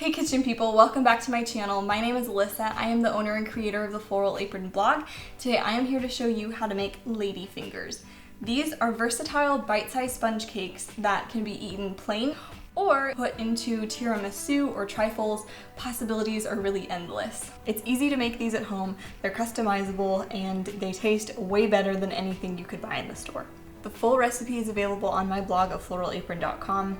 Hey kitchen people, welcome back to my channel. My name is Alyssa. I am the owner and creator of the Floral Apron blog. Today I am here to show you how to make Ladyfingers. These are versatile bite-sized sponge cakes that can be eaten plain or put into tiramisu or trifles. Possibilities are really endless. It's easy to make these at home, they're customizable, and they taste way better than anything you could buy in the store. The full recipe is available on my blog at floralapron.com.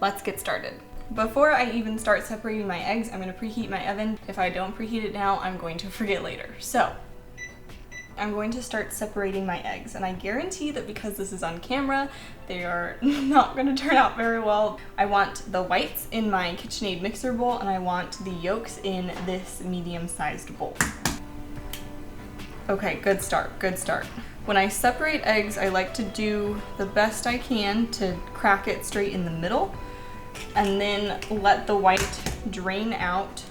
Let's get started. Before I even start separating my eggs, I'm going to preheat my oven. If I don't preheat it now, I'm going to forget later. So, I'm going to start separating my eggs, and I guarantee that because this is on camera, they are not going to turn out very well. I want the whites in my KitchenAid mixer bowl, and I want the yolks in this medium-sized bowl. Okay, good start, good start. When I separate eggs, I like to do the best I can to crack it straight in the middle, and then let the white drain out,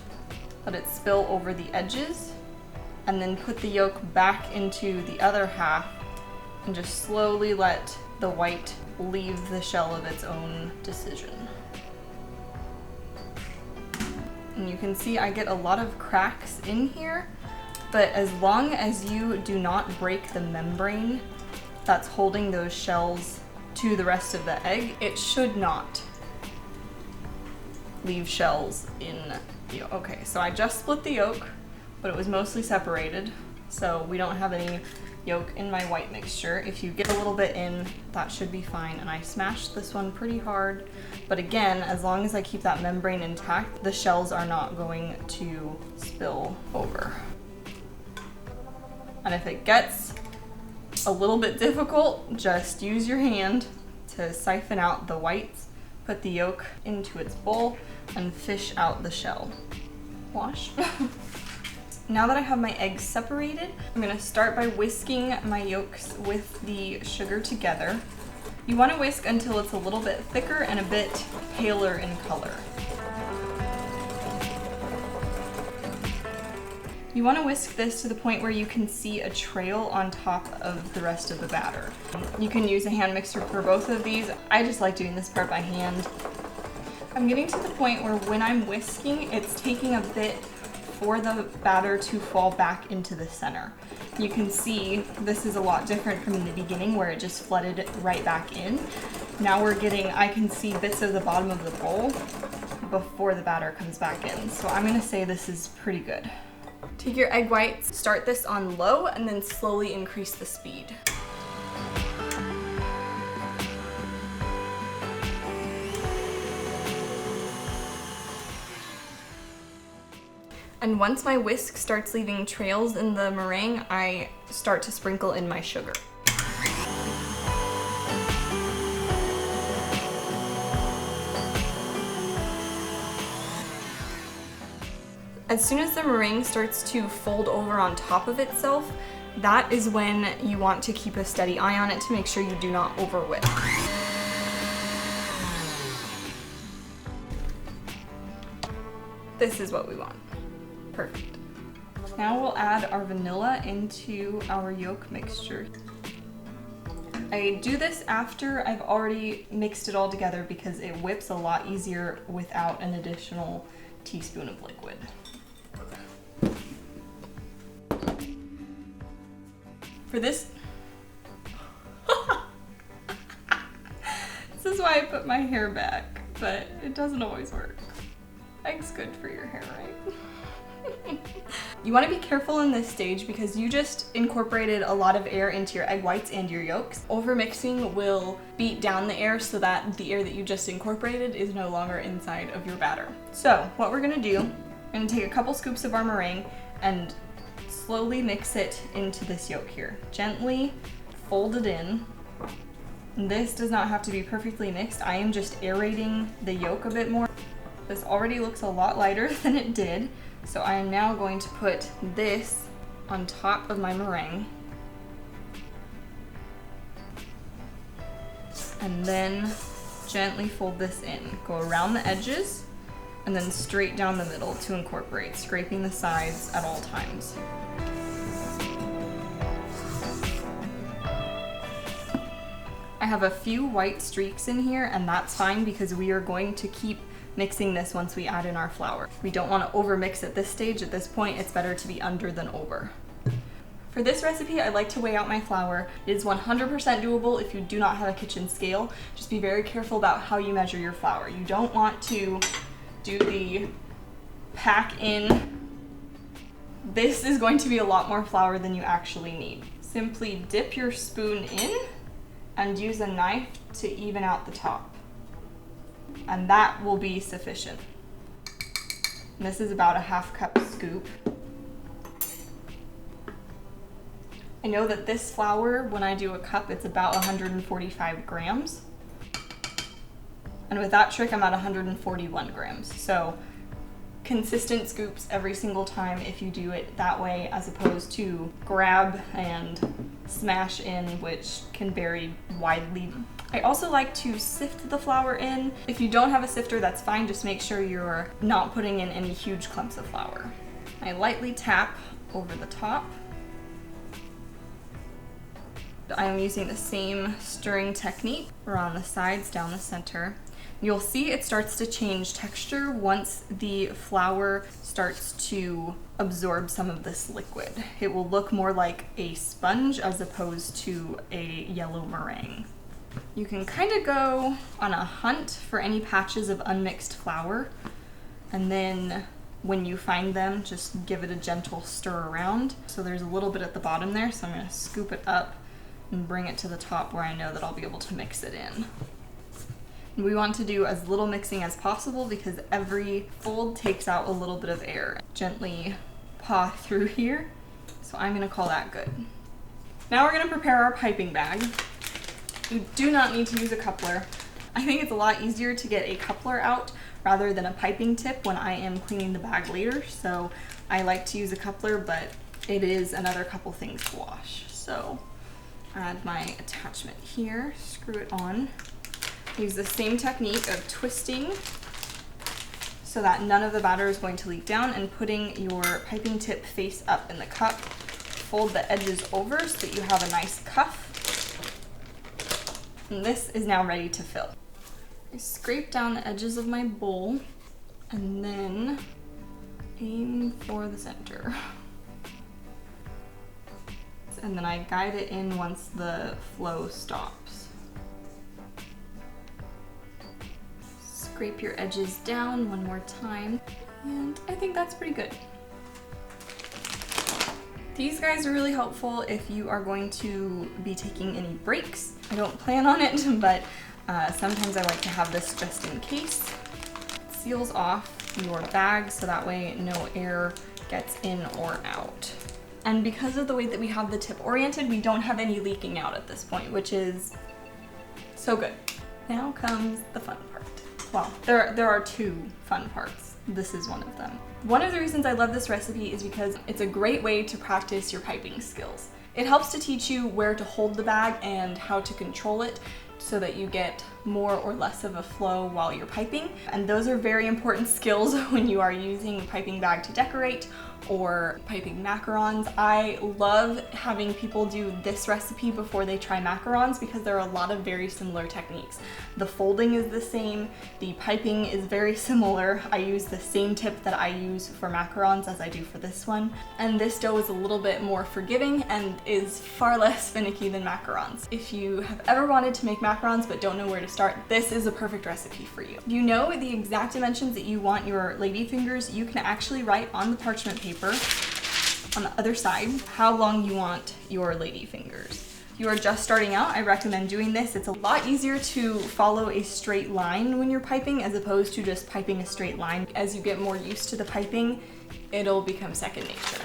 let it spill over the edges, and then put the yolk back into the other half and just slowly let the white leave the shell of its own decision. And you can see I get a lot of cracks in here, but as long as you do not break the membrane that's holding those shells to the rest of the egg, it should not leave shells in the yolk. Okay, so I just split the yolk, but it was mostly separated, so we don't have any yolk in my white mixture. If you get a little bit in, that should be fine. And I smashed this one pretty hard, but again, as long as I keep that membrane intact, the shells are not going to spill over. And if it gets a little bit difficult, just use your hand to siphon out the whites, put the yolk into its bowl, and fish out the shell. Wash. Now that I have my eggs separated, I'm gonna start by whisking my yolks with the sugar together. You wanna whisk until it's a little bit thicker and a bit paler in color. You want to whisk this to the point where you can see a trail on top of the rest of the batter. You can use a hand mixer for both of these. I just like doing this part by hand. I'm getting to the point where when I'm whisking, it's taking a bit for the batter to fall back into the center. You can see this is a lot different from the beginning where it just flooded right back in. Now we're getting, I can see bits of the bottom of the bowl before the batter comes back in. So I'm gonna say this is pretty good. Take your egg whites, start this on low, and then slowly increase the speed. And once my whisk starts leaving trails in the meringue, I start to sprinkle in my sugar. As soon as the meringue starts to fold over on top of itself, that is when you want to keep a steady eye on it to make sure you do not over whip. This is what we want. Perfect. Now we'll add our vanilla into our yolk mixture. I do this after I've already mixed it all together because it whips a lot easier without an additional teaspoon of liquid. For this, this is why I put my hair back, but it doesn't always work. Egg's good for your hair, right? You want to be careful in this stage because you just incorporated a lot of air into your egg whites and your yolks. Overmixing will beat down the air so that the air that you just incorporated is no longer inside of your batter. So what we're gonna do, I'm gonna take a couple scoops of our meringue and slowly mix it into this yolk here. Gently fold it in. This does not have to be perfectly mixed. I am just aerating the yolk a bit more. This already looks a lot lighter than it did, so I am now going to put this on top of my meringue. And then gently fold this in. Go around the edges and then straight down the middle to incorporate, scraping the sides at all times. I have a few white streaks in here, and that's fine because we are going to keep mixing this once we add in our flour. We don't want to over mix at this stage. At this point, it's better to be under than over. For this recipe, I like to weigh out my flour. It is 100% doable if you do not have a kitchen scale. Just be very careful about how you measure your flour. You don't want to do the pack in. This is going to be a lot more flour than you actually need. Simply dip your spoon in and use a knife to even out the top. And that will be sufficient. And this is about a 1/2 cup scoop. I know that this flour, when I do a cup, it's about 145 grams. And with that trick, I'm at 141 grams. So consistent scoops every single time if you do it that way, as opposed to grab and smash in, which can vary widely. I also like to sift the flour in. If you don't have a sifter, that's fine. Just make sure you're not putting in any huge clumps of flour. I lightly tap over the top. I am using the same stirring technique around the sides, down the center. You'll see it starts to change texture once the flour starts to absorb some of this liquid. It will look more like a sponge as opposed to a yellow meringue. You can kind of go on a hunt for any patches of unmixed flour, and then when you find them, just give it a gentle stir around. So there's a little bit at the bottom there, so I'm going to scoop it up and bring it to the top where I know that I'll be able to mix it in. We want to do as little mixing as possible because every fold takes out a little bit of air. Gently paw through here. So I'm gonna call that good. Now we're gonna prepare our piping bag. You do not need to use a coupler. I think it's a lot easier to get a coupler out rather than a piping tip when I am cleaning the bag later. So I like to use a coupler, but it is another couple things to wash. So add my attachment here, screw it on. Use the same technique of twisting so that none of the batter is going to leak down, and putting your piping tip face up in the cup. Fold the edges over so that you have a nice cuff. And this is now ready to fill. I scrape down the edges of my bowl and then aim for the center. And then I guide it in once the flow stops. Scrape your edges down one more time, and I think that's pretty good. These guys are really helpful if you are going to be taking any breaks. I don't plan on it, but sometimes I like to have this just in case. It seals off your bag so that way no air gets in or out. And because of the way that we have the tip oriented, we don't have any leaking out at this point, which is so good. Now comes the fun part. Well, there are two fun parts. This is one of them. One of the reasons I love this recipe is because it's a great way to practice your piping skills. It helps to teach you where to hold the bag and how to control it so that you get more or less of a flow while you're piping. And those are very important skills when you are using a piping bag to decorate or piping macarons. I love having people do this recipe before they try macarons because there are a lot of very similar techniques. The folding is the same, the piping is very similar. I use the same tip that I use for macarons as I do for this one. And this dough is a little bit more forgiving and is far less finicky than macarons. If you have ever wanted to make macarons but don't know where to start, this is a perfect recipe for you. If you know the exact dimensions that you want your ladyfingers, you can actually write on the parchment paper on the other side how long you want your ladyfingers. If you are just starting out, I recommend doing this. It's a lot easier to follow a straight line when you're piping as opposed to just piping a straight line. As you get more used to the piping, it'll become second nature.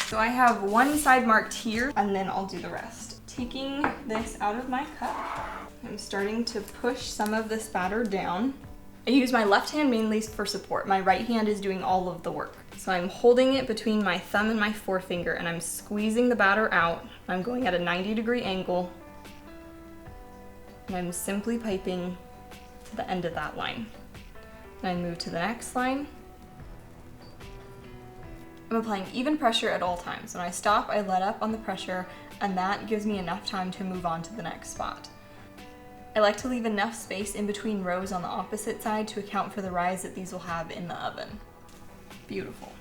So I have one side marked here and then I'll do the rest. Taking this out of my cup, I'm starting to push some of this batter down. I use my left hand mainly for support. My right hand is doing all of the work. So I'm holding it between my thumb and my forefinger and I'm squeezing the batter out. I'm going at a 90-degree angle and I'm simply piping to the end of that line. And I move to the next line. I'm applying even pressure at all times. When I stop, I let up on the pressure and that gives me enough time to move on to the next spot. I like to leave enough space in between rows on the opposite side to account for the rise that these will have in the oven. Beautiful.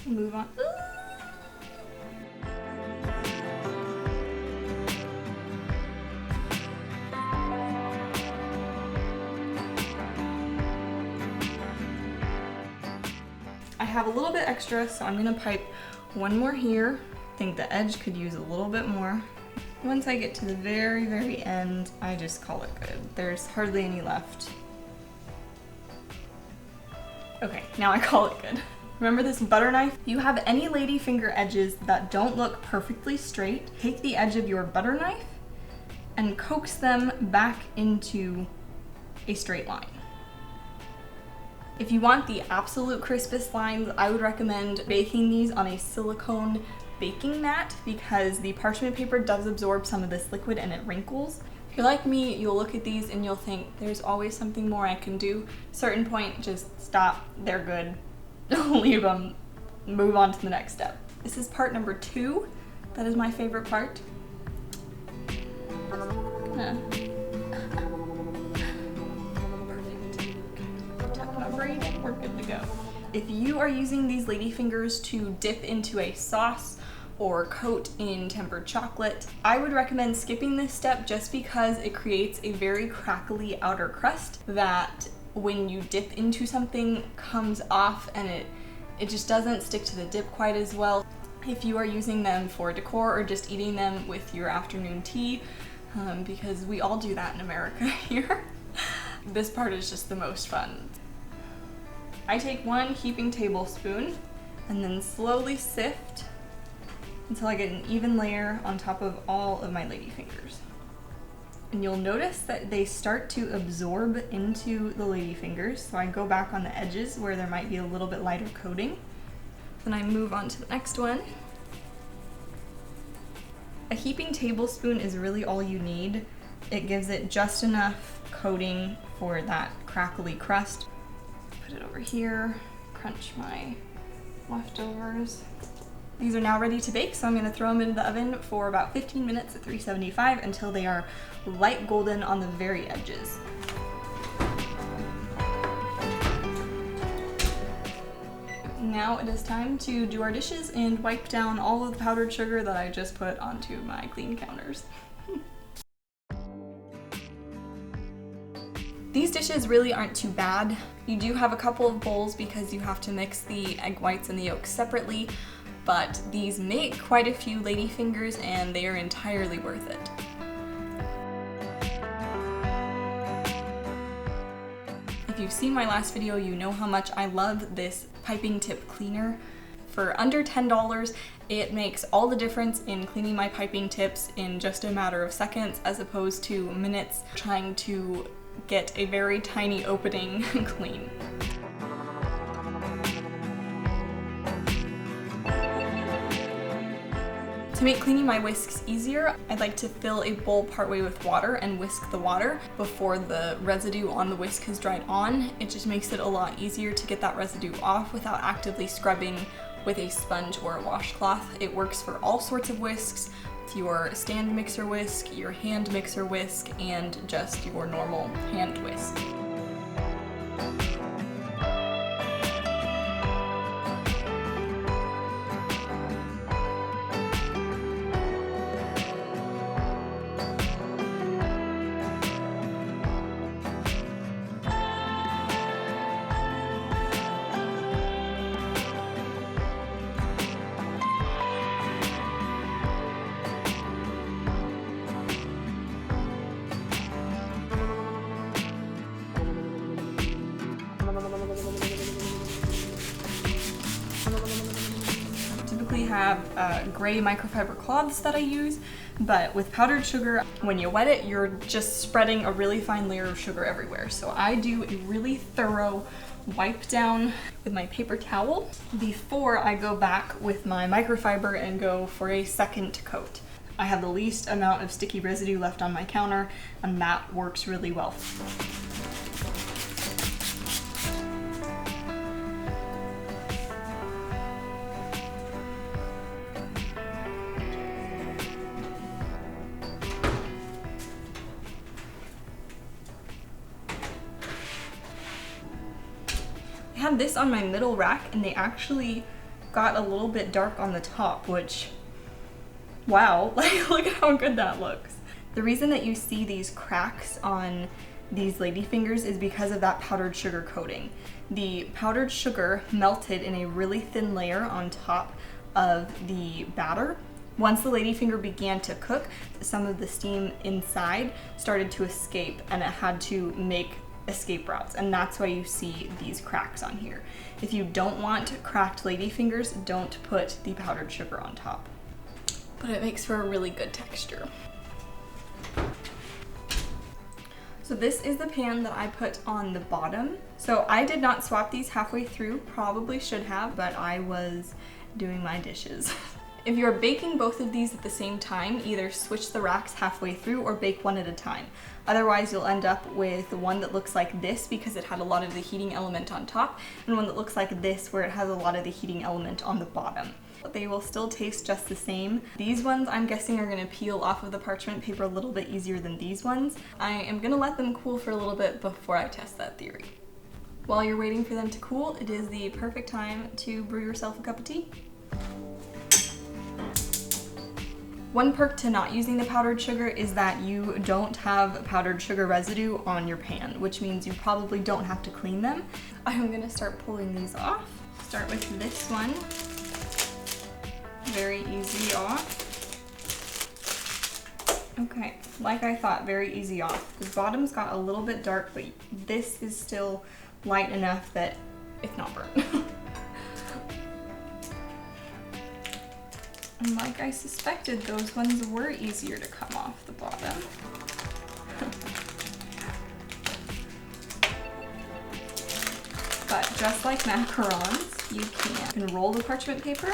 Move on. I have a little bit extra, so I'm gonna pipe one more here. I think the edge could use a little bit more. Once I get to the very, very end, I just call it good. There's hardly any left. Okay, now I call it good. Remember this butter knife? If you have any ladyfinger edges that don't look perfectly straight, take the edge of your butter knife and coax them back into a straight line. If you want the absolute crispest lines, I would recommend baking these on a silicone baking mat because the parchment paper does absorb some of this liquid and it wrinkles. If you're like me, you'll look at these and you'll think there's always something more I can do. Certain point, just stop, they're good. Leave them, move on to the next step. This is part number 2. That is my favorite part. We're good to go. If you are using these ladyfingers to dip into a sauce or coat in tempered chocolate, I would recommend skipping this step just because it creates a very crackly outer crust that when you dip into something comes off and it just doesn't stick to the dip quite as well. If you are using them for decor or just eating them with your afternoon tea, because we all do that in America here, this part is just the most fun. I take 1 heaping tablespoon and then slowly sift until I get an even layer on top of all of my ladyfingers. And you'll notice that they start to absorb into the ladyfingers, so I go back on the edges where there might be a little bit lighter coating. Then I move on to the next one. A heaping tablespoon is really all you need. It gives it just enough coating for that crackly crust. Put it over here, crunch my leftovers. These are now ready to bake, so I'm gonna throw them into the oven for about 15 minutes at 375 until they are light golden on the very edges. Now it is time to do our dishes and wipe down all of the powdered sugar that I just put onto my clean counters. These dishes really aren't too bad. You do have a couple of bowls because you have to mix the egg whites and the yolks separately, but these make quite a few ladyfingers and they are entirely worth it. If you've seen my last video, you know how much I love this piping tip cleaner. For under $10, it makes all the difference in cleaning my piping tips in just a matter of seconds as opposed to minutes trying to get a very tiny opening clean. To make cleaning my whisks easier, I'd like to fill a bowl partway with water and whisk the water before the residue on the whisk has dried on. It just makes it a lot easier to get that residue off without actively scrubbing with a sponge or a washcloth. It works for all sorts of whisks, your stand mixer whisk, your hand mixer whisk, and just your normal hand whisk. Have gray microfiber cloths that I use, but with powdered sugar, when you wet it, you're just spreading a really fine layer of sugar everywhere. So I do a really thorough wipe down with my paper towel before I go back with my microfiber and go for a second coat. I have the least amount of sticky residue left on my counter, and that works really well. had this on my middle rack and they actually got a little bit dark on the top, which, wow, like look at how good that looks. The reason that you see these cracks on these Ladyfingers is because of that powdered sugar coating. The powdered sugar melted in a really thin layer on top of the batter. Once the Ladyfinger began to cook, some of the steam inside started to escape and it had to make escape routes, and that's why you see these cracks on here. If you don't want cracked Ladyfingers, don't put the powdered sugar on top. But it makes for a really good texture. So this is the pan that I put on the bottom. So I did not swap these halfway through, probably should have, but I was doing my dishes. If you're baking both of these at the same time, either switch the racks halfway through or bake one at a time. Otherwise, you'll end up with one that looks like this because it had a lot of the heating element on top, and one that looks like this where it has a lot of the heating element on the bottom. But they will still taste just the same. These ones I'm guessing are going to peel off of the parchment paper a little bit easier than these ones. I am going to let them cool for a little bit before I test that theory. While you're waiting for them to cool, it is the perfect time to brew yourself a cup of tea. One perk to not using the powdered sugar is that you don't have powdered sugar residue on your pan, which means you probably don't have to clean them. I'm gonna start pulling these off. Start with this one. Very easy off. Okay, like I thought, very easy off. The bottom's got a little bit dark, but this is still light enough that it's not burnt. And like I suspected, those ones were easier to come off the bottom. But just like macarons, you can roll the parchment paper.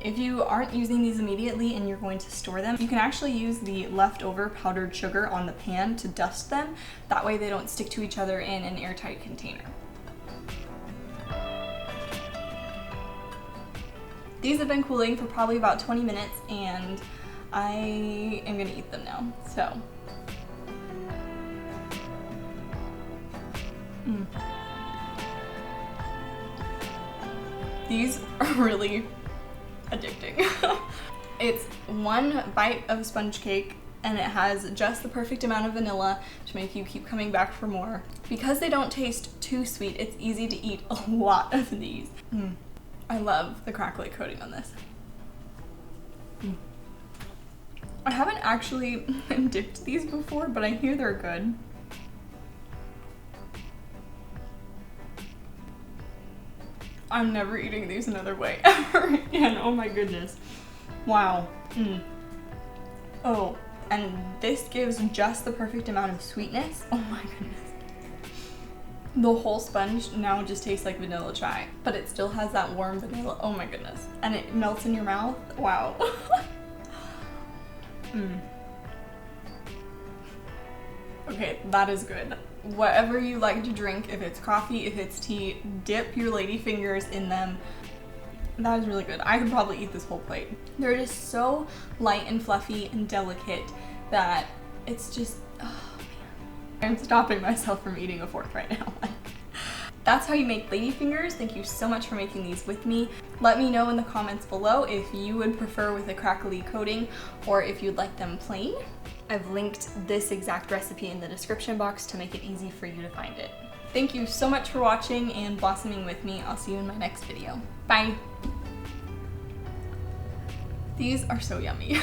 If you aren't using these immediately and you're going to store them, you can actually use the leftover powdered sugar on the pan to dust them. That way they don't stick to each other in an airtight container. These have been cooling for probably about 20 minutes and I am gonna eat them now, so. These are really addicting. It's one bite of sponge cake and it has just the perfect amount of vanilla to make you keep coming back for more. Because they don't taste too sweet, it's easy to eat a lot of these. I love the crackly coating on this. I haven't actually dipped these before, but I hear they're good. I'm never eating these another way ever again. Oh my goodness. Wow. Oh, and this gives just the perfect amount of sweetness. Oh my goodness. The whole sponge now just tastes like vanilla chai, but it still has that warm vanilla. Oh my goodness. And it melts in your mouth. Wow. Okay, that is good. Whatever you like to drink, if it's coffee, if it's tea, dip your Ladyfingers in them. That is really good. I could probably eat this whole plate. They're just so light and fluffy and delicate that it's just, oh man. I'm stopping myself from eating a fourth right now. That's how you make Ladyfingers. Thank you so much for making these with me. Let me know in the comments below if you would prefer with a crackly coating or if you'd like them plain. I've linked this exact recipe in the description box to make it easy for you to find it. Thank you so much for watching and blossoming with me. I'll see you in my next video. Bye. These are so yummy.